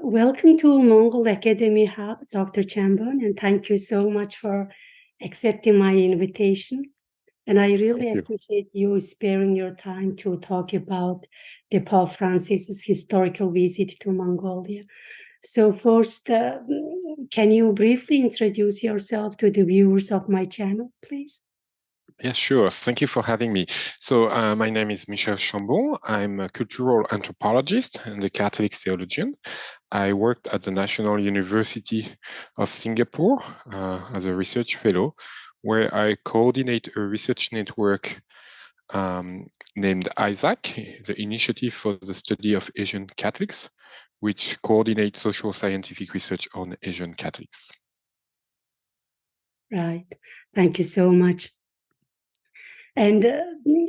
Welcome to Mongol Academy Hub, Dr. Chambon, and thank you so much for accepting my invitation. And I really Thank you. appreciate you sparing your time to talk about the Pope Francis's historical visit to Mongolia. So first, can you briefly introduce yourself to the viewers of my channel, please? Yes, sure. Thank you for having me. So my name is Michel Chambon. I'm a cultural anthropologist and a Catholic theologian. I worked at the National University of Singapore as a research fellow, where I coordinate a research network named ISAC, the Initiative for the Study of Asian Catholics, which coordinates social scientific research on Asian Catholics. Right. Thank you so much. And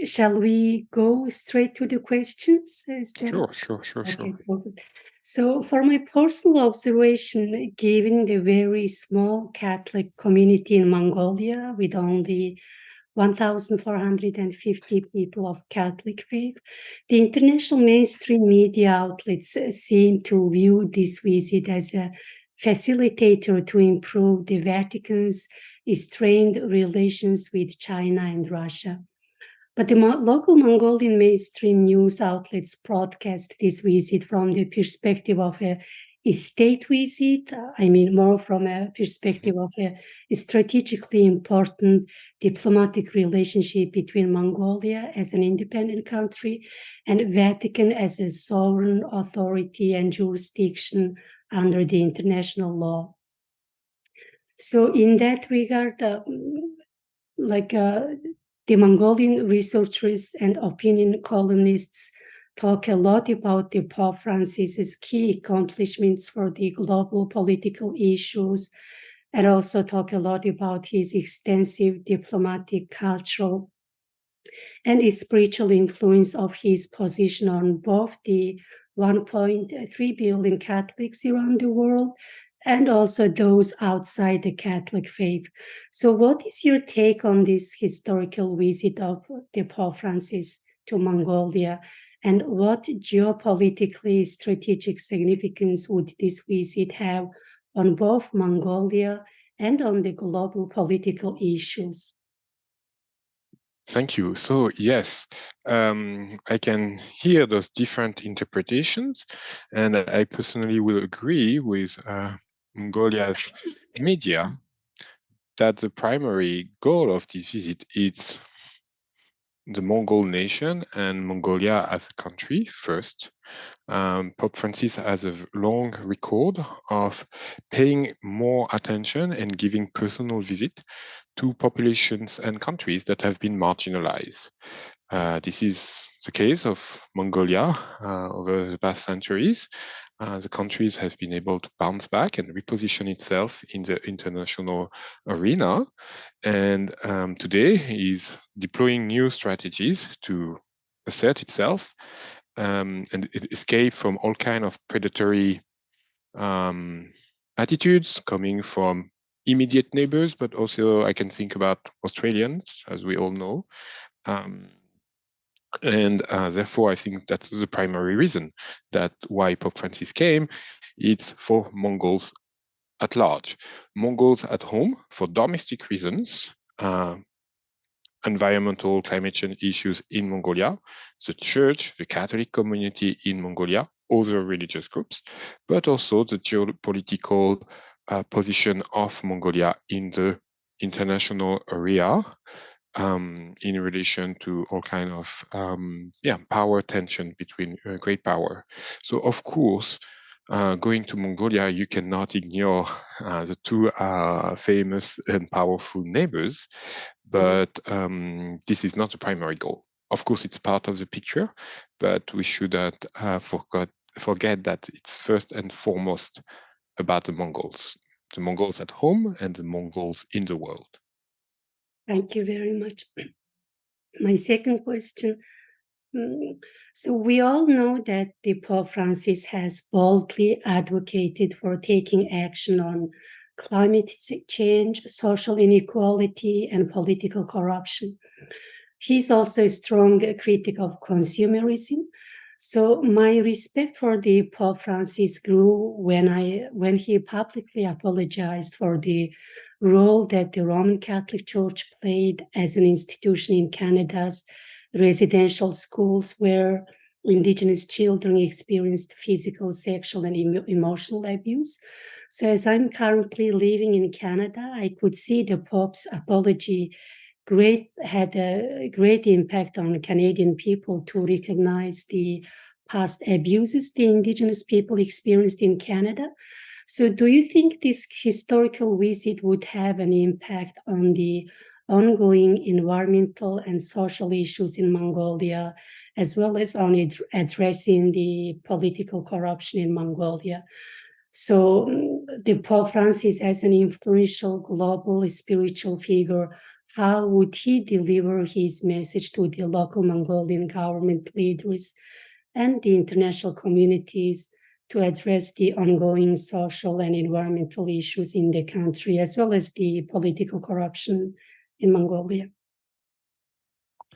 shall we go straight to the questions? Sure. Okay, perfect. So for my personal observation, given the very small Catholic community in Mongolia with only 1,450 people of Catholic faith, the international mainstream media outlets seem to view this visit as a facilitator to improve the Vatican's strained relations with China and Russia. But the local Mongolian mainstream news outlets broadcast this visit from the perspective of a state visit. I mean, more from a perspective of a strategically important diplomatic relationship between Mongolia as an independent country and Vatican as a sovereign authority and jurisdiction under the international law. So in that regard, the Mongolian researchers and opinion columnists talk a lot about the Pope Francis's key accomplishments for the global political issues, and also talk a lot about his extensive diplomatic, cultural, and spiritual influence of his position on both the 1.3 billion Catholics around the world and also those outside the Catholic faith. So what is your take on this historical visit of the Pope Francis to Mongolia? And what geopolitically strategic significance would this visit have on both Mongolia and on the global political issues? Thank you. So yes, I can hear those different interpretations, and I personally will agree with Mongolia's media that the primary goal of this visit is the Mongol nation and Mongolia as a country first. Pope Francis has a long record of paying more attention and giving personal visit to populations and countries that have been marginalized. This is the case of Mongolia over the past centuries. The countries have been able to bounce back and reposition itself in the international arena. And today is deploying new strategies to assert itself and escape from all kind of predatory attitudes coming from immediate neighbors, but also I can think about Australians, as we all know. And therefore, I think that's the primary reason that why Pope Francis came. It's for Mongols at large. Mongols at home for domestic reasons, environmental climate change issues in Mongolia, the church, the Catholic community in Mongolia, other religious groups, but also the geopolitical position of Mongolia in the international area in relation to all kind of power tension between great power. So of course, going to Mongolia, you cannot ignore the two famous and powerful neighbors, but this is not the primary goal. Of course, it's part of the picture, but we shouldn't forget that it's first and foremost about the Mongols at home and the Mongols in the world. Thank you very much. My second question. So we all know that the Pope Francis has boldly advocated for taking action on climate change, social inequality, and political corruption. He's also a strong critic of consumerism. So my respect for the Pope Francis grew when he publicly apologized for the role that the Roman Catholic Church played as an institution in Canada's residential schools, where Indigenous children experienced physical, sexual, and emotional abuse. So as I'm currently living in Canada, I could see the Pope's apology had a great impact on Canadian people to recognize the past abuses the Indigenous people experienced in Canada. So, do you think this historical visit would have an impact on the ongoing environmental and social issues in Mongolia, as well as on addressing the political corruption in Mongolia? So, the Pope Francis, as an influential global spiritual figure, how would he deliver his message to the local Mongolian government leaders and the international communities to address the ongoing social and environmental issues in the country, as well as the political corruption in Mongolia?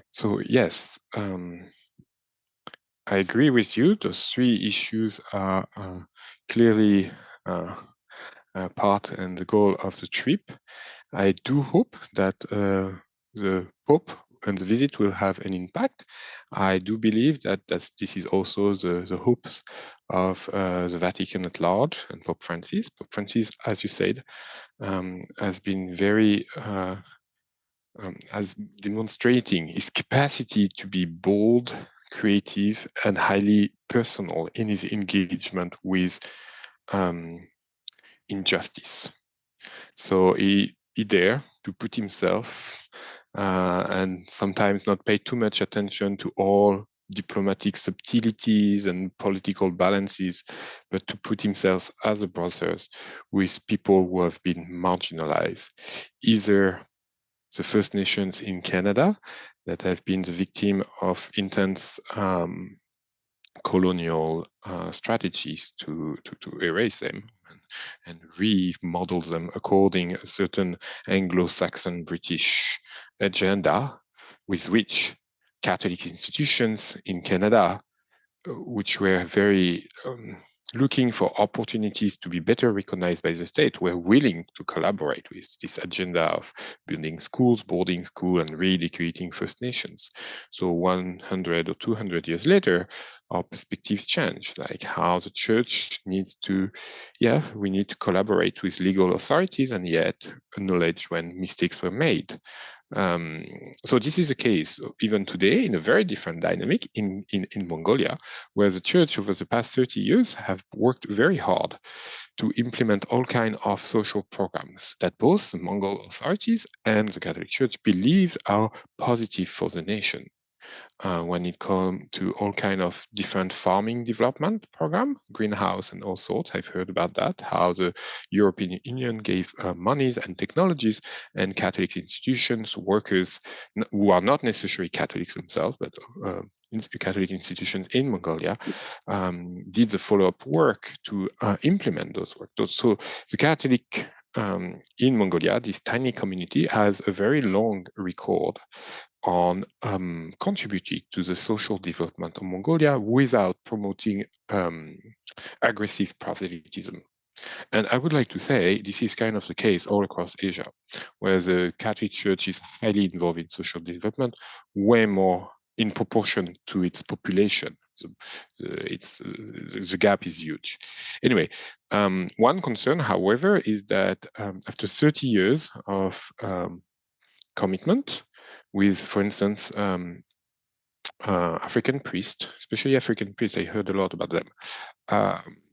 So yes, I agree with you. Those three issues are clearly part and the goal of the trip. I do hope that the Pope and the visit will have an impact. I do believe that this is also the hopes of the Vatican at large and Pope Francis. Pope Francis, as you said, has been very as demonstrating his capacity to be bold, creative, and highly personal in his engagement with injustice. So he dare to put himself and sometimes not pay too much attention to all diplomatic subtleties and political balances, but to put himself as a brother with people who have been marginalized, either the First Nations in Canada that have been the victim of intense colonial strategies to erase them and remodel them according a certain Anglo-Saxon British agenda with which Catholic institutions in Canada, which were very looking for opportunities to be better recognized by the state, were willing to collaborate with this agenda of building schools, boarding school, and re-educating First Nations. So 100 or 200 years later, our perspectives change, like how the church needs to, we need to collaborate with legal authorities and yet acknowledge when mistakes were made. So this is the case even today in a very different dynamic in Mongolia, where the church over the past 30 years have worked very hard to implement all kinds of social programs that both the Mongol authorities and the Catholic Church believe are positive for the nation. When it comes to all kind of different farming development program, greenhouse and all sorts. I've heard about that, how the European Union gave monies and technologies, and Catholic institutions, workers who are not necessarily Catholics themselves, but Catholic institutions in Mongolia did the follow-up work to implement those work. So the Catholic in Mongolia, this tiny community, has a very long record on contributing to the social development of Mongolia without promoting aggressive proselytism. And I would like to say this is kind of the case all across Asia, where the Catholic Church is highly involved in social development, way more in proportion to its population. The gap is huge. Anyway, one concern, however, is that after 30 years of commitment with, for instance, African priests, especially African priests, I heard a lot about them,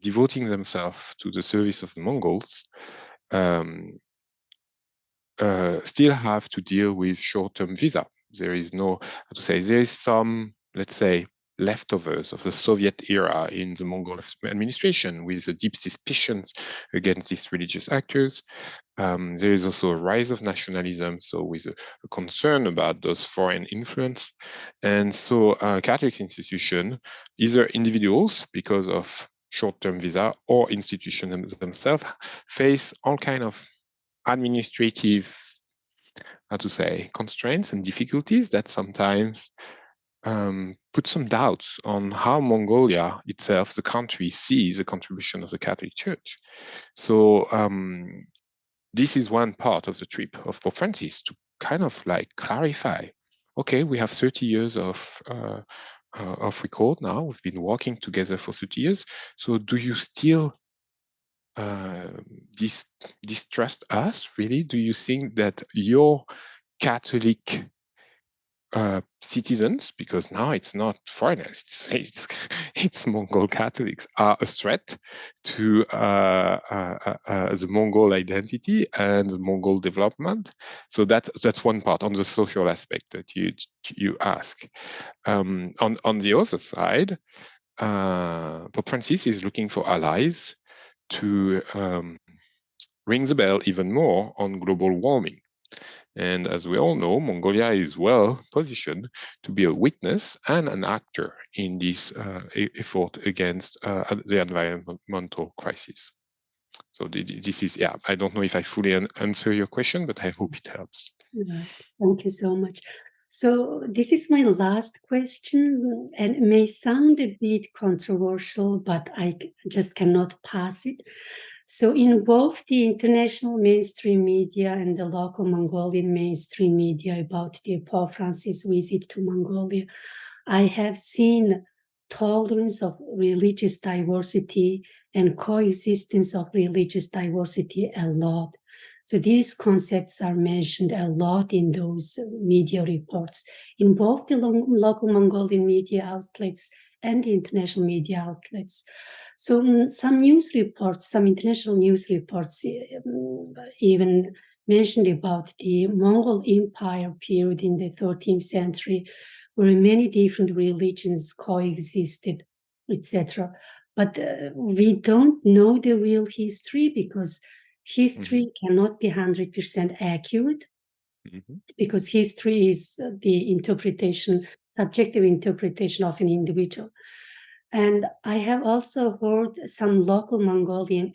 devoting themselves to the service of the Mongols, still have to deal with short-term visa. There is no, how to say, there is some, let's say, leftovers of the Soviet era in the Mongol administration with the deep suspicions against these religious actors. There is also a rise of nationalism, so with a concern about those foreign influence. And so Catholic institutions, either individuals because of short-term visa or institutions themselves, face all kinds of administrative, how to say, constraints and difficulties that sometimes put some doubts on how Mongolia itself, the country, sees the contribution of the Catholic Church. So this is one part of the trip of Pope Francis, to kind of like clarify, okay, we have 30 years of record now. We've been working together for 30 years. So do you still distrust us, really? Do you think that your Catholic citizens, because now it's not foreigners, it's Mongol Catholics, are a threat to the Mongol identity and the Mongol development? So that's one part on the social aspect that you ask. On the other side, Pope Francis is looking for allies to ring the bell even more on global warming. And as we all know, Mongolia is well positioned to be a witness and an actor in this effort against the environmental crisis. So this is, yeah, I don't know if I fully answer your question, but I hope it helps. Right. Thank you so much. So this is my last question, and it may sound a bit controversial, but I just cannot pass it. So in both the international mainstream media and the local Mongolian mainstream media about the Pope Francis visit to Mongolia, I have seen tolerance of religious diversity and coexistence of religious diversity a lot. So these concepts are mentioned a lot in those media reports, in both the local Mongolian media outlets and the international media outlets. So some news reports, some international news reports even mentioned about the Mongol Empire period in the 13th century, where many different religions coexisted, etc. But we don't know the real history, because history cannot be 100% accurate, because history is the interpretation, subjective interpretation of an individual. And I have also heard some local Mongolian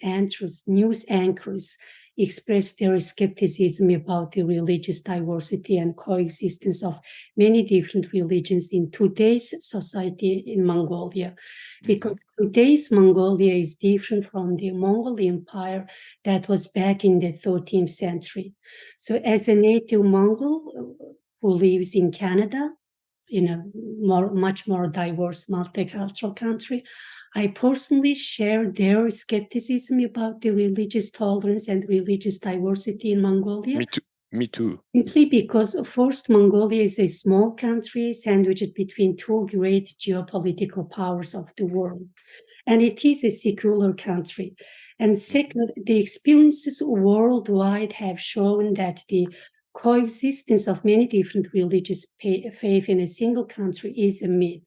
news anchors express their skepticism about the religious diversity and coexistence of many different religions in today's society in Mongolia, because today's Mongolia is different from the Mongol Empire that was back in the 13th century. So as a native Mongol who lives in Canada, in a much more diverse, multicultural country, I personally share their skepticism about the religious tolerance and religious diversity in Mongolia. Me too. Simply because, first, Mongolia is a small country sandwiched between two great geopolitical powers of the world, and it is a secular country. And second, the experiences worldwide have shown that the coexistence of many different religious faith in a single country is a myth.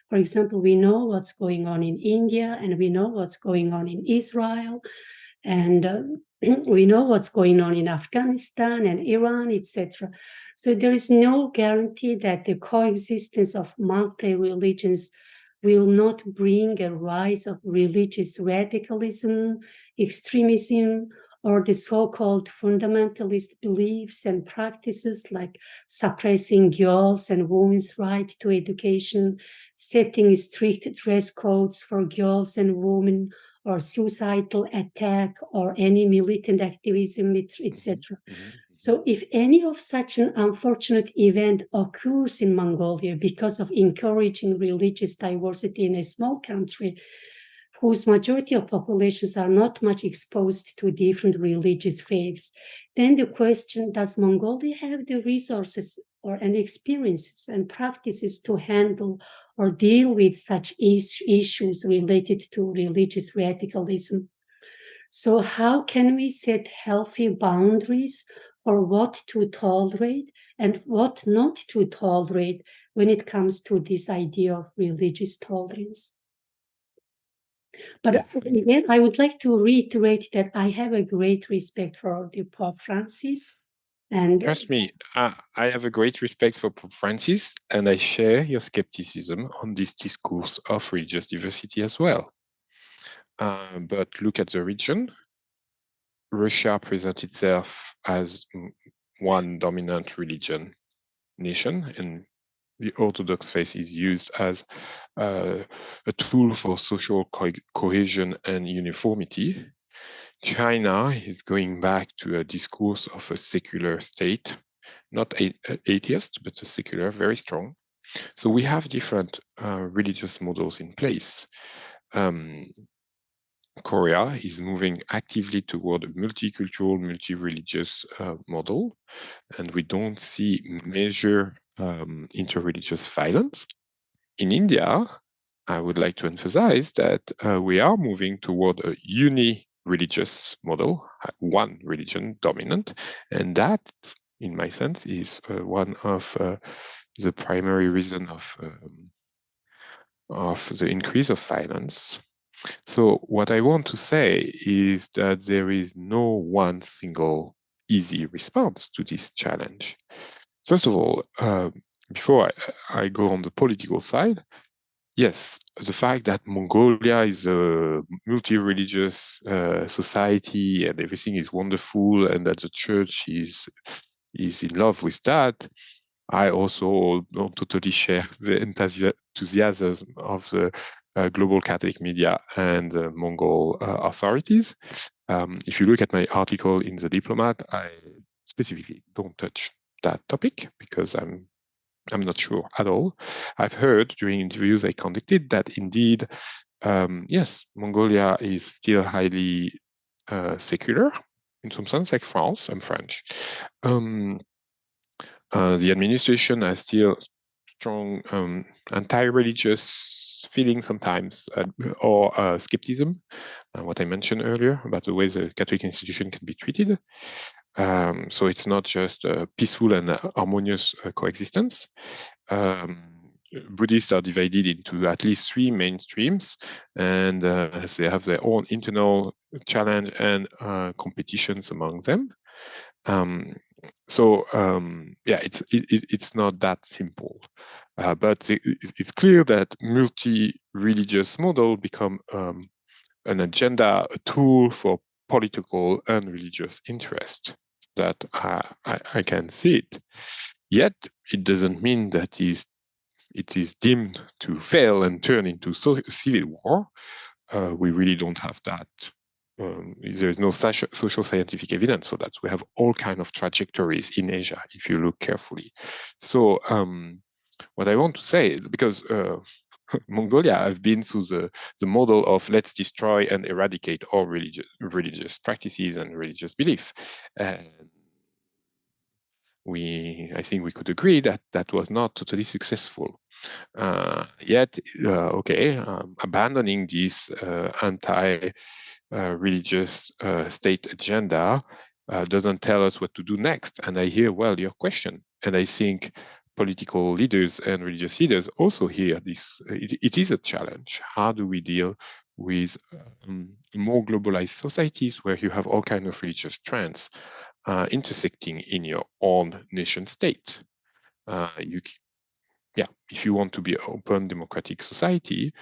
For example, we know what's going on in India, and we know what's going on in Israel, and we know what's going on in Afghanistan and Iran, etc. So there is no guarantee that the coexistence of multi-religions will not bring a rise of religious radicalism, extremism, or the so-called fundamentalist beliefs and practices like suppressing girls' and women's right to education, setting strict dress codes for girls and women, or suicidal attack, or any militant activism, etc. So if any of such an unfortunate event occurs in Mongolia because of encouraging religious diversity in a small country, whose majority of populations are not much exposed to different religious faiths, then the question, does Mongolia have the resources and experiences and practices to handle or deal with such issues related to religious radicalism? So how can we set healthy boundaries for what to tolerate and what not to tolerate when it comes to this idea of religious tolerance? But again, I would like to reiterate that I have a great respect for the Pope Francis. And trust me, I have a great respect for Pope Francis, and I share your skepticism on this discourse of religious diversity as well. But look at the region. Russia presents itself as one dominant religion nation, and the Orthodox faith is used as a tool for social cohesion and uniformity. China is going back to a discourse of a secular state, not atheist, but a secular, very strong. So we have different religious models in place. Korea is moving actively toward a multicultural, multi-religious model, and we don't see major interreligious violence. In India, I would like to emphasize that we are moving toward a uni-religious model, one religion dominant, and that, in my sense, is one of the primary reason of the increase of violence. So what I want to say is that there is no one single easy response to this challenge. First of all, before I go on the political side, yes, the fact that Mongolia is a multi-religious society and everything is wonderful and that the church is in love with that, I also don't totally share the enthusiasm of the global Catholic media and Mongol authorities. If you look at my article in The Diplomat, I specifically don't touch that topic because I'm not sure at all. I've heard during interviews I conducted that indeed, yes, Mongolia is still highly secular in some sense, like France. I'm French. The administration has still strong anti-religious feeling sometimes, or skepticism, what I mentioned earlier about the way the Catholic institution can be treated. So it's not just a peaceful and harmonious coexistence. Buddhists are divided into at least 3 main streams, and they have their own internal challenge and competitions among them. Yeah, it's not that simple, but it's clear that multi-religious model become an agenda, a tool for political and religious interest. That I can see it. Yet it doesn't mean that it is deemed to fail and turn into civil war. We really don't have that. There is no social scientific evidence for that. We have all kinds of trajectories in Asia, if you look carefully. So what I want to say is, because Mongolia have been through the model of let's destroy and eradicate all religious practices and religious belief. And I think we could agree that that was not totally successful. Yet, abandoning this anti-religious state agenda doesn't tell us what to do next. And I hear, well, your question. And I think political leaders and religious leaders also hear this. It is a challenge. How do we deal with more globalized societies where you have all kinds of religious trends intersecting in your own nation state? If you want to be an open democratic society,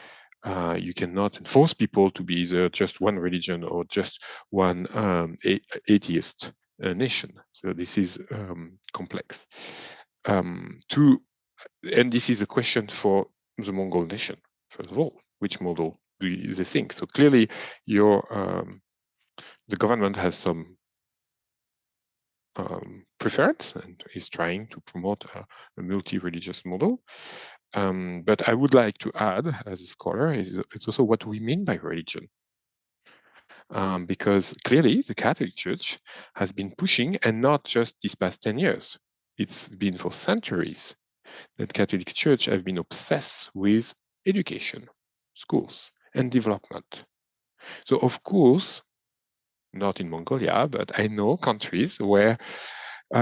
you cannot force people to be either just one religion or just one atheist nation. So this is complex. And this is a question for the Mongol nation, first of all. Which model do they think? So clearly, the government has some preference and is trying to promote a multi-religious model. But I would like to add, as a scholar, it's also what we mean by religion. Because clearly the Catholic Church has been pushing, and not just these past 10 years, it's been for centuries that Catholic Church have been obsessed with education, schools, and development. So of course, not in Mongolia, but I know countries where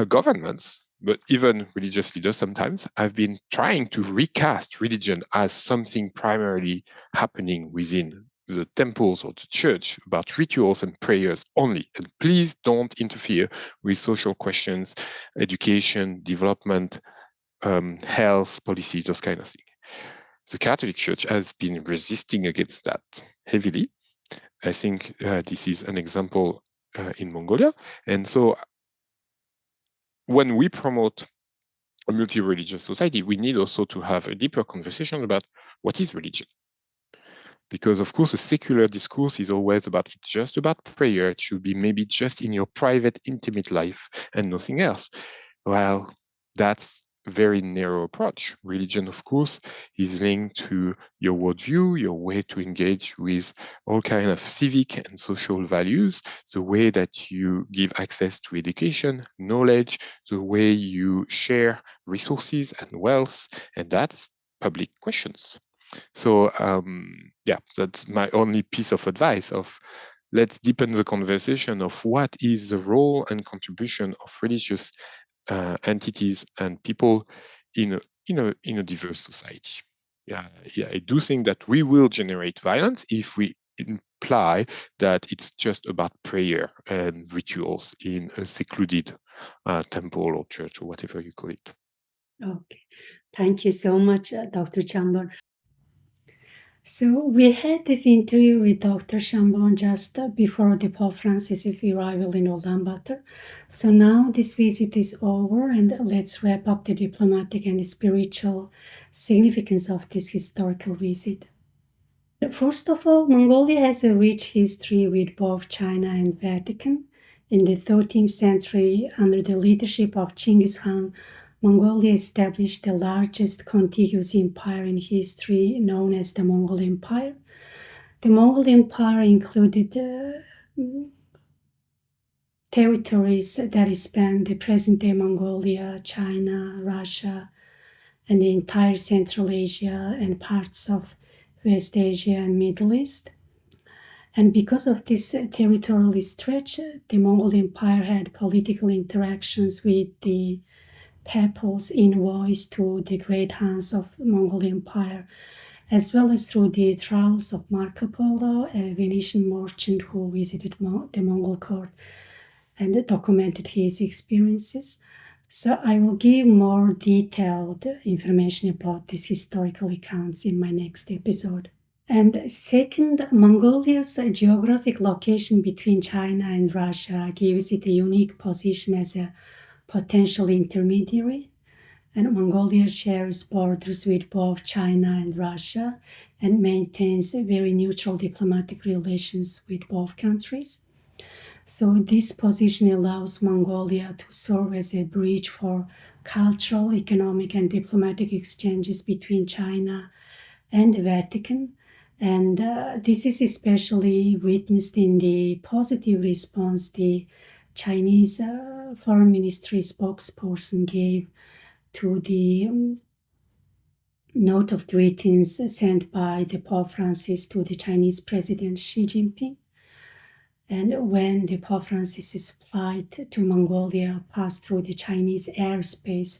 governments, but even religious leaders sometimes, have been trying to recast religion as something primarily happening within the temples or the church, about rituals and prayers only. And please don't interfere with social questions, education, development, health, policies, those kind of things. The Catholic Church has been resisting against that heavily. I think this is an example in Mongolia. And so when we promote a multi-religious society, we need also to have a deeper conversation about what is religion. Because of course, a secular discourse is always about, it's just about prayer. It should be maybe just in your private, intimate life and nothing else. Well, that's a very narrow approach. Religion, of course, is linked to your worldview, your way to engage with all kinds of civic and social values, the way that you give access to education, knowledge, the way you share resources and wealth, and that's public questions. So yeah, that's my only piece of advice of let's deepen the conversation of what is the role and contribution of religious entities and people in a diverse society. Yeah, I do think that we will generate violence if we imply that it's just about prayer and rituals in a secluded temple or church or whatever you call it. Okay. Thank you so much, Dr. Chambon. So we had this interview with Dr. Chambon just before the Pope Francis's arrival in Ulaanbaatar. So now this visit is over, and let's wrap up the diplomatic and spiritual significance of this historical visit. First of all, Mongolia has a rich history with both China and Vatican. In the 13th century, under the leadership of Genghis Khan, Mongolia established the largest contiguous empire in history, known as the Mongol Empire. The Mongol Empire included territories that span the present-day Mongolia, China, Russia, and the entire Central Asia and parts of West Asia and Middle East. And because of this territorial stretch, the Mongol Empire had political interactions with the papals envoys to the great Khans of Mongol Empire, as well as through the travels of Marco Polo, a Venetian merchant who visited the Mongol court and documented his experiences. So I will give more detailed information about these historical accounts in my next episode. And second, Mongolia's geographic location between China and Russia gives it a unique position as a potential intermediary. And Mongolia shares borders with both China and Russia and maintains very neutral diplomatic relations with both countries. So this position allows Mongolia to serve as a bridge for cultural, economic, and diplomatic exchanges between China and the Vatican. And this is especially witnessed in the positive response the Chinese Foreign Ministry spokesperson gave to the note of greetings sent by the Pope Francis to the Chinese President Xi Jinping. And when the Pope Francis's flight to Mongolia passed through the Chinese airspace,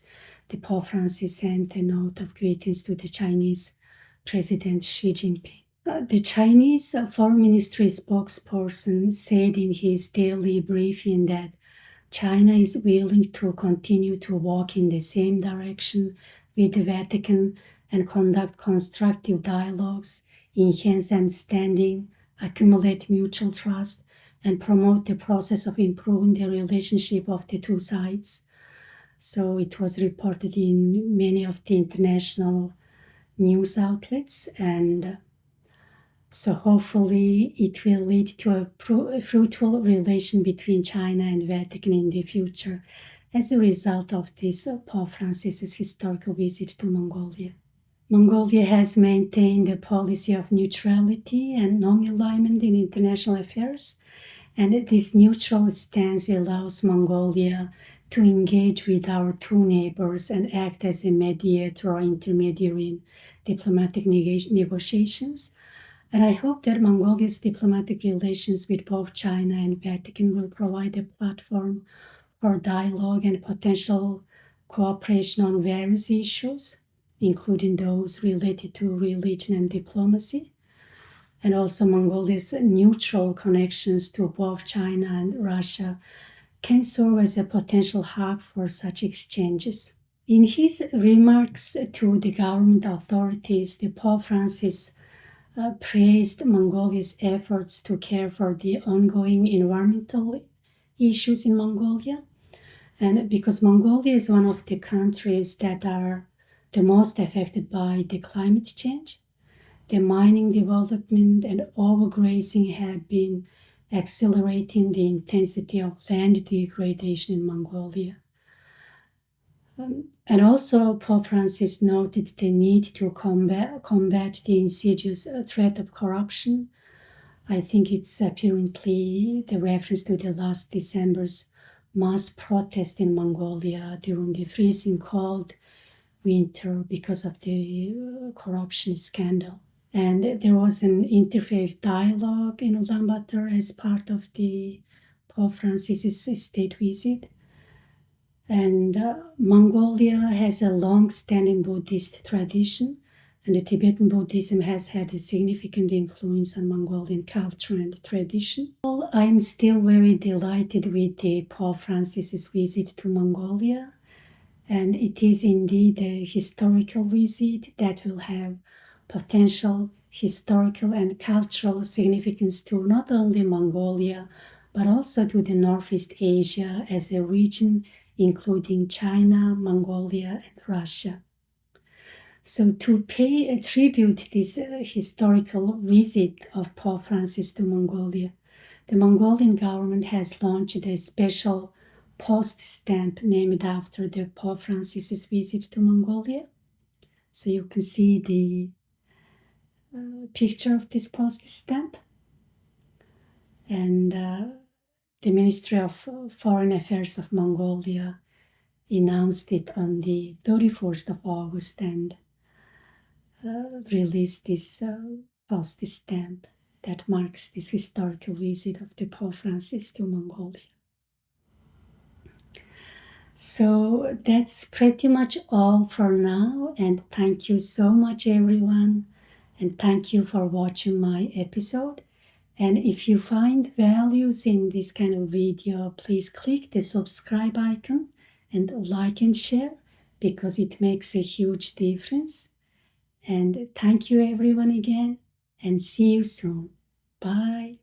the Pope Francis sent a note of greetings to the Chinese President Xi Jinping. The Chinese Foreign Ministry spokesperson said in his daily briefing that China is willing to continue to walk in the same direction with the Vatican and conduct constructive dialogues, enhance understanding, accumulate mutual trust, and promote the process of improving the relationship of the two sides. So it was reported in many of the international news outlets, and so hopefully it will lead to a fruitful relation between China and Vatican in the future as a result of this Pope Francis's historical visit to Mongolia. Mongolia has maintained a policy of neutrality and non-alignment in international affairs, and this neutral stance allows Mongolia to engage with our two neighbors and act as a mediator or intermediary in diplomatic negotiations. And I hope that Mongolia's diplomatic relations with both China and Vatican will provide a platform for dialogue and potential cooperation on various issues, including those related to religion and diplomacy. And also Mongolia's neutral connections to both China and Russia can serve as a potential hub for such exchanges. In his remarks to the government authorities, the Pope Francis praised Mongolia's efforts to care for the ongoing environmental issues in Mongolia. And because Mongolia is one of the countries that are the most affected by the climate change, the mining development and overgrazing have been accelerating the intensity of land degradation in Mongolia. And also, Pope Francis noted the need to combat the insidious threat of corruption. I think it's apparently the reference to the last December's mass protest in Mongolia during the freezing cold winter because of the corruption scandal. And there was an interfaith dialogue in Ulaanbaatar as part of the Pope Francis's state visit. And Mongolia has a long-standing Buddhist tradition, and the Tibetan Buddhism has had a significant influence on Mongolian culture and tradition. I'm still very delighted with the Pope Francis's visit to Mongolia, and it is indeed a historical visit that will have potential historical and cultural significance to not only Mongolia, but also to the Northeast Asia as a region, including China, Mongolia, and Russia. So to pay a tribute this historical visit of Pope Francis to Mongolia, the Mongolian government has launched a special post stamp named after the Pope Francis's visit to Mongolia. So you can see the picture of this post stamp. And the Ministry of Foreign Affairs of Mongolia announced it on the 31st of August and released this post stamp that marks this historical visit of the Pope Francis to Mongolia. So that's pretty much all for now, and thank you so much everyone, and thank you for watching my episode. And if you find values in this kind of video, please click the subscribe icon and like and share, because it makes a huge difference. And thank you everyone again, and see you soon. Bye.